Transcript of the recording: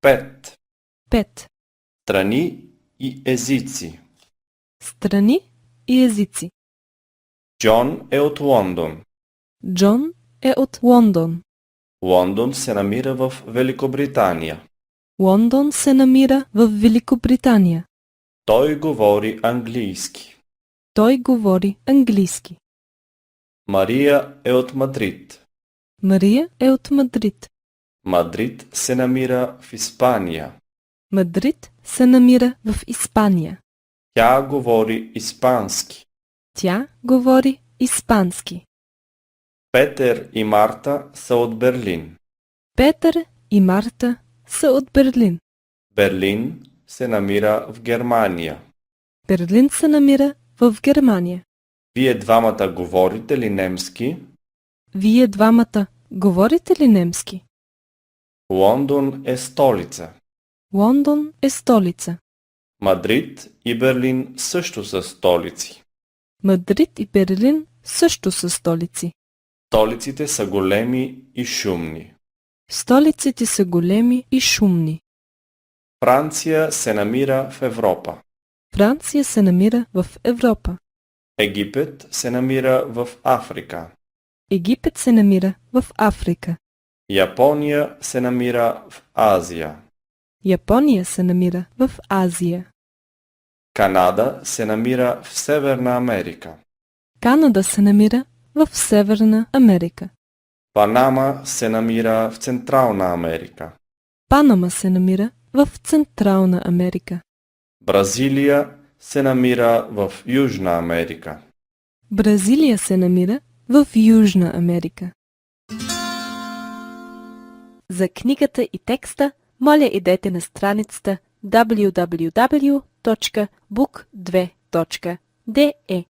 5. 5. Страни и езици. Страни и езици. Джон е от Лондон. Джон е от Лондон. Лондон се намира в Великобритания. Лондон се намира в Великобритания. Той говори английски. Той говори английски. Мария е от Мадрид. Мария е от Мадрид. Мадрид се намира в Испания. Мадрид се намира в Испания. Тя говори испански. Тя говори испански. Петър и Марта са от Берлин. Петър и Марта са от Берлин. Берлин се намира в Германия. Берлин се намира в Германия. Вие двамата говорите ли немски? Вие двамата говорите ли немски? Лондон е столица. Лондон е столица. Мадрид и Берлин също са столици. Мадрид и Берлин също са столици. Столиците са големи и шумни. Столиците са големи и шумни. Франция се намира в Европа. Франция се намира в Европа. Египет се намира в Африка. Египет се намира в Африка. Япония се намира в Азия. Япония се намира в Азия. Канада се намира в Северна Америка. Канада се намира в Северна Америка. Панама се намира в Централна Америка. Панама се намира в Централна Америка. Бразилия се намира в Южна Америка. Бразилия се намира в Южна Америка. За книгата и текста, моля идете на страницата www.book2.de.